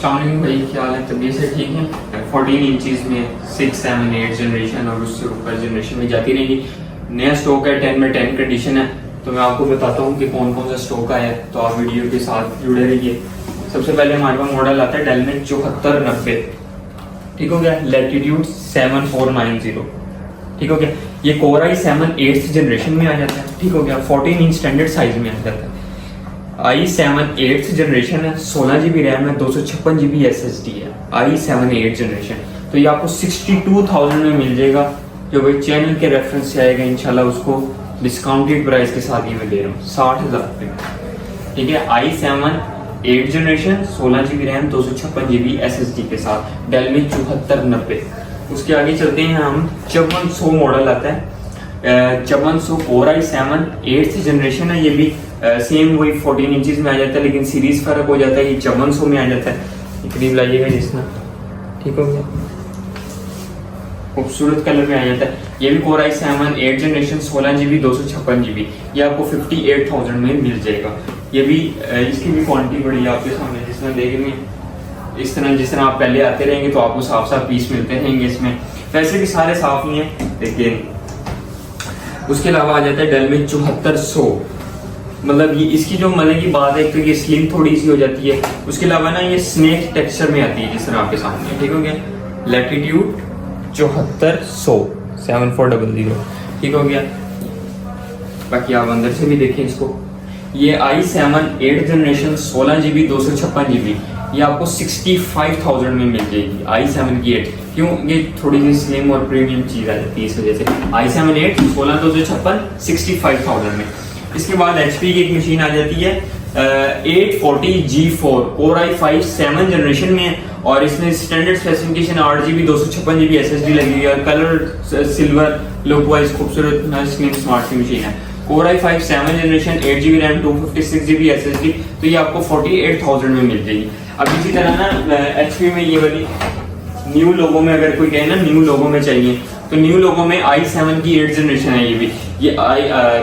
अस्सलाम वालेकुम भाई, क्या हाल है? तबीयत से ठीक है? 14 इंचज़ में 6, 7, 8 जनरेशन और उससे ऊपर जनरेशन में जाती रहेगी। नया स्टॉक है, 10 में 10 कंडीशन है। तो मैं आपको बताता हूँ कि कौन कौन सा स्टॉक आया है, तो आप वीडियो के साथ जुड़े रहिए। सबसे पहले हमारे पास मॉडल आता है डेल में 7490, ठीक हो गया। लैटिट्यूड 7490, ठीक हो गया। ये कोर i7 8th जनरेशन में आ जाता है, ठीक हो गया। 14 इंच स्टैंडर्ड साइज में आ जाता है। i7 8th जनरेशन है, 16 GB रैम है, 256 GB SSD है। i7 8th जनरेशन, तो ये आपको 62,000 में मिल जाएगा। जो भाई चैनल के रेफरेंस से आएगा इंशाल्लाह उसको डिस्काउंटेड प्राइस के साथ ही मैं दे रहा हूँ 60,000 रुपये, ठीक है। i7 8th generation, 16 GB RAM, 256 GB SSD के साथ डेल में 7490। उसके आगे चलते हैं हम। 5400 मॉडल आता है, 5400 कोर i7 8th जनरेशन है। ये भी सेम वही 14 इंचज में आ जाता है, लेकिन सीरीज फर्क हो जाता है। ये 5400 में आ जाता है। करीब लाइएगा जिसना, ठीक हो गया। खूबसूरत कलर में आ जाता है। ये भी core i7 8th generation, 16 GB 256 GB। ये आपको 58,000 में मिल जाएगा। ये भी इसकी भी क्वांटिटी बड़ी है आपके सामने, जिसमें देखेंगे इस तरह जिस तरह आप पहले आते रहेंगे तो आपको साफ साफ पीस मिलते रहेंगे। इसमें वैसे भी सारे साफ नहीं है, लेकिन उसके अलावा आ जाता है डेल में 7400। मतलब ये इसकी जो मजे की बात है, तो ये स्लिम थोड़ी सी हो जाती है। उसके अलावा ना ये स्नेक टेक्सचर में आती है, जिस तरह आपके सामने, ठीक हो गया। लैटिट्यूड 7400 7400, ठीक हो गया। बाकी आप अंदर से भी देखें इसको। ये i7 8th generation, 16 GB 256 GB। ये आपको 65,000 में मिल जाएगी। i7 की 8 क्यों, ये थोड़ी सी स्लिम और प्रीमियम चीज आ जाती है, इस वजह से i7 8 16 256 65,000 में। इसके बाद HP की एक मशीन आ जाती है 840 G4 कोर i5 7 जनरेशन में है, और इसमें standard specification 8 GB 256 GB SSD लगी हुई है। कलर सिल्वर, लुक वाइज खूबसूरत स्लिम स्मार्ट की मशीन है। Core i5 7 generation, 8 GB RAM, 256 GB SSD। तो ये आपको 48,000 में मिल जाएगी। अब इसी तरह ना HP में ये वाली न्यू लोगो में, अगर कोई कहे ना न्यू लोगो में चाहिए, तो न्यू लोगो में i7 की 8th जनरेशन है। ये भी ये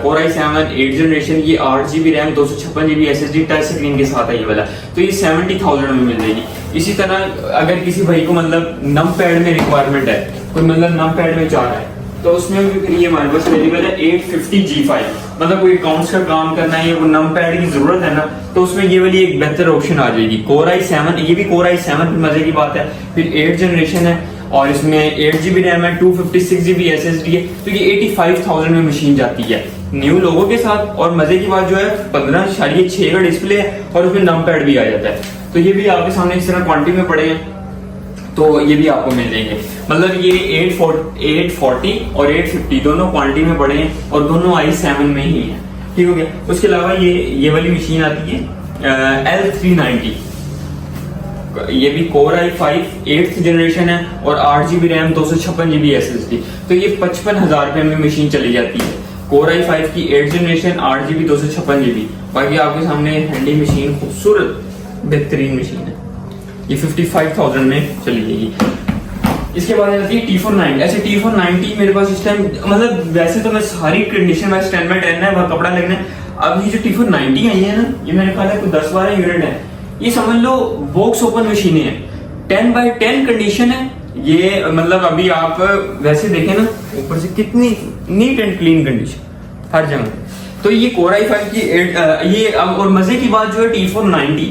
कोर i7 8th जनरेशन, ये 8 GB RAM, 256 GB SSD touch screen के साथ है ये वाला। तो ये 70,000 में मिल जाएगी। इसी तरह अगर किसी भाई को मतलब नम पैड में रिक्वायरमेंट है, कोई मतलब नम पैड में चाह रहा है, तो उसमें भी फिर ये हमारे पास अवेलेबल है 850 G5। मतलब कोई अकाउंट्स का काम करना है, वो नम पैड की जरूरत है ना, तो उसमें ये वाली एक बेहतर ऑप्शन आ जाएगी। कोर i7, ये भी कोर i7 मजे की बात है। फिर 8th जनरेशन है, और इसमें 8 GB रैम है, 256 GB SSD है। तो ये 85,000 में मशीन जाती है न्यू लोगों के साथ। और मजे की बात जो है 15.6 का डिस्प्ले है, और उसमें नम पैड भी आ जाता है। तो ये भी आपके सामने इस तरह क्वांटिटी में पड़े हैं, तो ये भी आपको मिल जाएंगे। मतलब ये 840 और 850 दोनों क्वांटिटी में पड़े हैं, और दोनों i7 में ही है, ठीक हो गया। उसके अलावा ये वाली मशीन आती है L390। ये भी कोर i5 8th जनरेशन है, और 8 GB रैम, 256 GB SSD। तो ये 55,000 रुपए में मशीन चली जाती है। कोर i5 की 8th जनरेशन, 8 GB 256 GB। बाकी आपके सामने हैंडी मशीन, खूबसूरत बेहतरीन मशीन है। ये 55,000 में चली जाएगी। इसके बाद आती है T490। ऐसे T490 मेरे पास इस टाइम, मतलब वैसे तो मैं सारी कंडीशन में 10 में 10 है, वह कपड़ा लगना है। अब ये जो T490 आई है ना, ये मेरे ख्याल है कोई 10-12 यूनिट है। ये समझ लो बॉक्स ओपन मशीनें हैं, 10x10 कंडीशन है ये। मतलब अभी आप वैसे देखें ना, ऊपर से कितनी नीट एंड क्लीन कंडीशन हर जगह। तो ये कोर i5 की ये अब, और मजे की बात जो है T490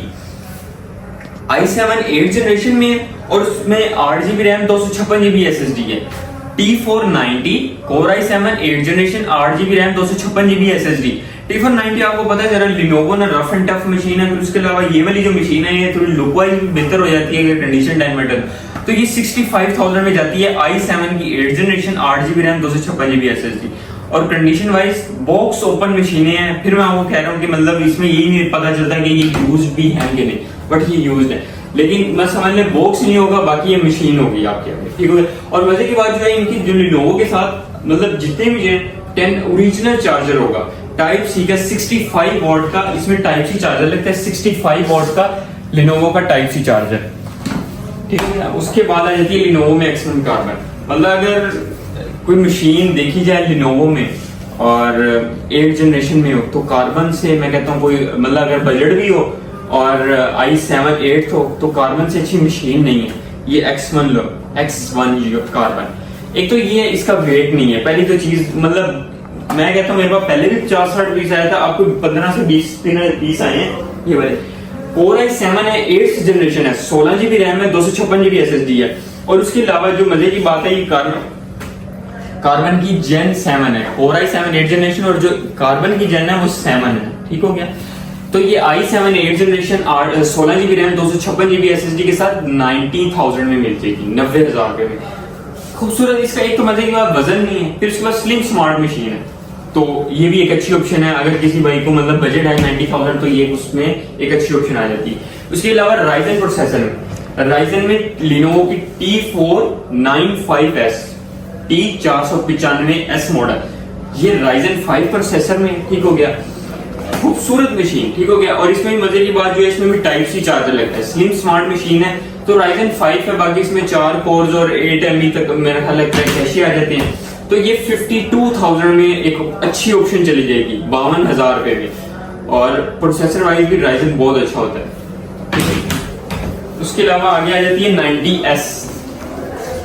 i7 8th जनरेशन में है, और उसमें 8 GB रैम, 256 GB SSD है। T490 core i7 8th generation, 8 GB RAM, 256 GB SSD। T490 आपको पता है जरा लिनोवो ना रफ एंड टफ मशीन है। फिर उसके अलावा ये वाली जो मशीन है, ये थोड़ी लुक वाइज बेहतर हो जाती है अगर कंडीशन टाइम में। तो ये 65,000 में जाती है। i7 की 8th generation, 8 GB RAM, 256 GB SSD। और कंडीशन वाइज बॉक्स ओपन मशीनें हैं। फिर मैं आपको कह रहा हूँ कि मतलब इसमें यही नहीं पता चलता कि ये यूज भी है कि नहीं, बट ये यूज है। लेकिन मैं समझ लें बॉक्स नहीं होगा, बाकी ये मशीन होगी आपके आगे, ठीक है। और मजे की बात जो है, इनकी जो लिनोवो के साथ मतलब जितने भी है 10 ओरिजिनल चार्जर होगा। टाइप सी का 65 वॉट का इसमें टाइप सी चार्जर लगता है। 65 वॉट का लिनोवो का टाइप सी चार्जर, ठीक है। उसके बाद आ जाती है लिनोवो मैक्सिमम कार्बन। मतलब अगर कोई मशीन देखी जाए लिनोवो में और 8th जनरेशन में हो, तो कार्बन से मैं कहता हूँ कोई मतलब अगर बजट भी हो और i7 8 तो कार्बन से अच्छी मशीन नहीं है। ये X1 लो, X1 कार्बन। एक तो ये इसका वेट नहीं है, पहली तो चीज, मतलब मैं कहता हूँ मेरे पास पहले भी 50-60 पीस आया था, आपको 15 से 20 पीस आए हैं ये वाले। Core i7 है, 8th जनरेशन है, 16 GB रैम है, 256 GB SSD है। और उसके अलावा जो मजे की बात है, ये कार्बन की जेन 7 है। Core i7 8th जनरेशन और जो कार्बन की जेन है वो 7 है, ठीक हो गया। तो ये i7 8th generation 16 GB RAM 256 GB SSD के साथ 90,000 में मिल जाएगी, 90,000 रुपए में। खूबसूरत इसका एक तो मजे की बात वजन नहीं है, फिर उसके बाद स्लिम स्मार्ट मशीन है, तो ये भी एक अच्छी ऑप्शन है। अगर किसी भाई को मतलब बजट है 90,000 तो ये उसमें एक अच्छी ऑप्शन आ जाती है। उसके अलावा राइजन प्रोसेसर में, राइजन में लिनोवो की T495S T495S मॉडल, ये राइजन 5 प्रोसेसर में, ठीक हो गया। खूबसूरत मशीन, ठीक हो गया। और इसमें मजे की बात जो है, इसमें भी टाइप सी चार्जर लगता है, स्लिम स्मार्ट मशीन है। तो राइजन 5 है, बाकी इसमें 4 कोर्स और 8 MB तक मेरा ख्याल लगता है कैशे आ जाते हैं। तो ये 52,000 में एक अच्छी ऑप्शन चली जाएगी, 52,000 रुपए में। और प्रोसेसर वाइज भी राइजन बहुत अच्छा होता है। उसके अलावा आगे आ जाती है 90S।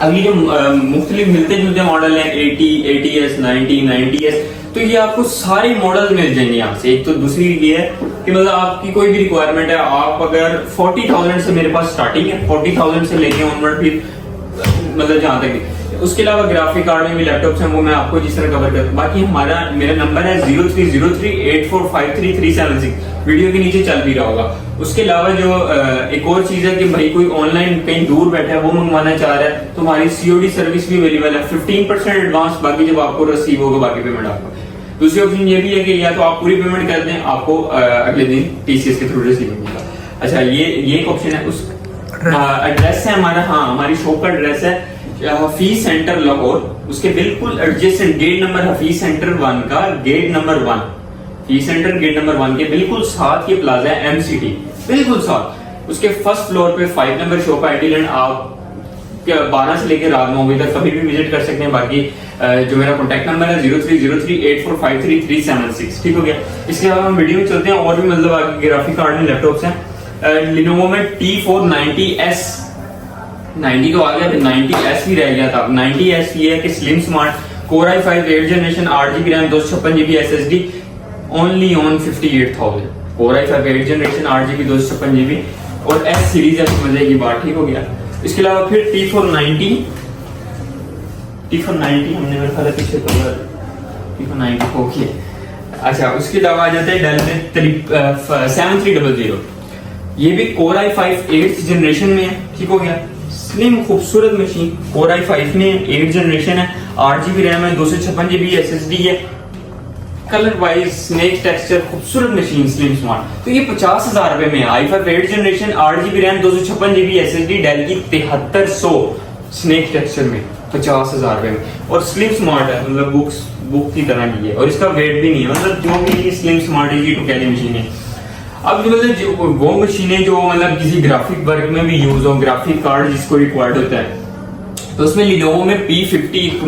अभी जो मुख्तलिफ मिलते जुलते मॉडल है 80, 80S, 90, 90S, तो ये आपको सारे मॉडल मिल जाएंगे यहाँ से। एक तो दूसरी ये है कि मतलब आपकी कोई भी रिक्वायरमेंट है, आप अगर 40,000 से, मेरे पास स्टार्टिंग है 40,000 से लेके ऑनवर्ड, फिर मतलब जहां तक। उसके अलावा ग्राफिक कार्ड में भी लैपटॉप्स हैं, वो मैं आपको जिस तरह कवर करता हूँ। बाकी मेरा नंबर है 0303845336, वीडियो के नीचे चल भी रहा होगा। उसके अलावा जो एक और चीज है कि भाई कोई ऑनलाइन कहीं दूर बैठा है, वो मंगवाना चाह रहा है, तो हमारी COD सर्विस भी अवेलेबल है, 15% एडवांस, बाकी जब आपको रिसीव होगा बाकी पेमेंट आपको। दूसरी ऑप्शन ये भी है कि या तो आप पूरी पेमेंट कर दें, आपको अगले दिन TCS के थ्रू रिसीव होगा। अच्छा, ये एक ऑप्शन है। उस एड्रेस है हमारा, हाँ हमारी शॉप का एड्रेस है हफीज सेंटर लाहौर, उसके बिल्कुल adjacent gate number Hafeez centre 1 का gate number 1, Hafeez centre gate number 1 के बिल्कुल साथ ये प्लाजा है MCT, बिल्कुल साथ। उसके फर्स्ट फ्लोर पे 5 नंबर शॉप है आईटीलैंड। आप 12 से लेकर रात 9 बजे तक कभी भी विजिट कर सकते हैं। बाकी जो मेरा कॉन्टैक्ट नंबर है 0303845336, ठीक हो गया। इसके अलावा हम वीडियो में चलते हैं, और भी मतलब आगे ग्राफिक कार्ड में लैपटॉप्स हैं। लिनोवो में T490S, 90 तो आ गया, फिर 90S भी रह गया था। 90S ये है कि slim smart, Core i5 8th generation 8 GB RAM 256 GB SSD, only on 58,000। Core i5 8th generation 8 GB 256 GB और S सीरीज है, मजे की बात, ठीक हो गया। इसके अलावा फिर T490 हमने मेरे ख्याल पीछे T490 ओके। अच्छा, उसके अलावा आ जाता है डेल में 7300, ये भी Core i5 8th जनरेशन में है, ठीक हो गया। स्लिम खूबसूरत मशीन, Core i5 में 8th जनरेशन है, 8 GB रैम है, 256 GB SSD है, कलर वाइज स्नेक टेक्सचर, खूबसूरत मशीन, स्लिम स्मार्ट। तो ये 50,000 रुपए में है। i5 8th generation 8 GB RAM 256 GB SSD Dell की 7300 स्नेक टेक्सचर में 50,000 रुपए में, और स्लिम स्मार्ट है, मतलब बुक की तरह की है, और इसका वेट भी नहीं है, मतलब जो भी slim smart easy to carry machine है। अब मतलब वो मशीनें जो मतलब किसी ग्राफिक वर्क में भी यूज हो, ग्राफिक कार्ड जिसको रिक्वायर्ड होता है, तो उसमें लिनोवो में P50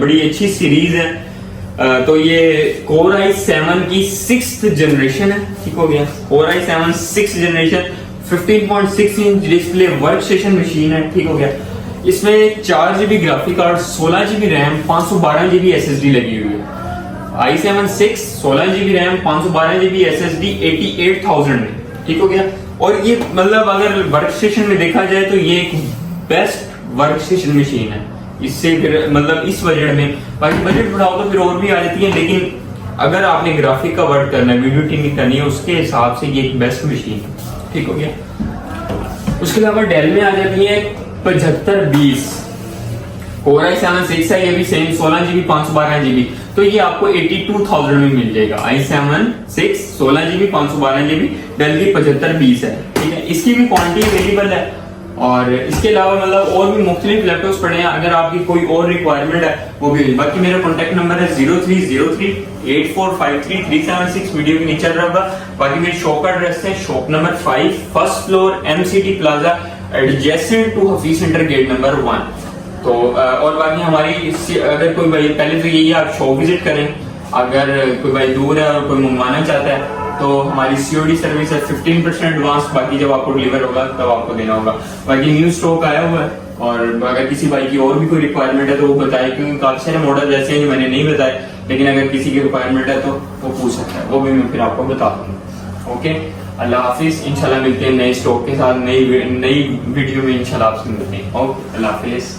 बड़ी अच्छी सीरीज है। तो ये Core i7 की 6th जनरेशन है, ठीक हो गया। Core i7 6th generation 15.6 inch display work station machine है, ठीक हो गया। इसमें 4 GB graphic card, 16 GB RAM, 512 GB SSD लगी हुई है। i7 6 16 GB RAM, 512 GB SSD 88,000 में, ठीक हो गया। और ये मतलब अगर वर्क स्टेशन में देखा जाए तो ये एक बेस्ट वर्क स्टेशन मशीन है। इससे फिर मतलब इस बजट में, बाकी बजट बढ़ाओ तो फिर और भी आ जाती है, लेकिन अगर आपने ग्राफिक का वर्क करना है, वीडियो एडिटिंग करनी है, उसके हिसाब से ये एक बेस्ट मशीन है, ठीक हो गया। उसके अलावा डेल में आ जाती है 7520 Core i7 6 है, ये भी सेम 16 GB 512 GB, तो ये आपको 82,000 में मिल जाएगा। i7 6 16 GB 512 GB डेल की 7520 है, ठीक है। इसकी भी क्वांटिटी अवेलेबल है, और इसके अलावा मतलब और भी मुख्तलिफ लैपटॉप्स पड़े हैं, अगर आपकी कोई और रिक्वायरमेंट है वो भी। बाकी मेरा कॉन्टैक्ट नंबर है 0303845336, वीडियो के नीचे रहा होगा। बाकी मेरी शॉप का एड्रेस है shop number 5 first floor MCT plaza adjacent to Hafeez centre gate number 1। तो और बाकी हमारी अगर कोई भाई, पहले तो यही आप शॉप विजिट करें, अगर कोई भाई दूर है और कोई मंगवाना चाहता है तो हमारी सीओडी सर्विस है 15% एडवांस, बाकी जब आपको डिलीवर होगा तब आपको देना होगा। बाकी न्यू स्टॉक आया हुआ है, और अगर किसी भाई की और भी कोई रिक्वायरमेंट है तो वो बताए, क्योंकि काफी सारे मॉडल ऐसे हैं जो मैंने नहीं बताए, लेकिन अगर किसी की रिक्वायरमेंट है तो वो पूछ सकता है, वो भी मैं फिर आपको बता दूंगा। ओके, अल्लाह हाफिज, इंशाल्लाह मिलते हैं नए स्टॉक के साथ, नई वीडियो में इंशाल्लाह आपसे मिलते हैं। ओके, अल्लाह हाफिज।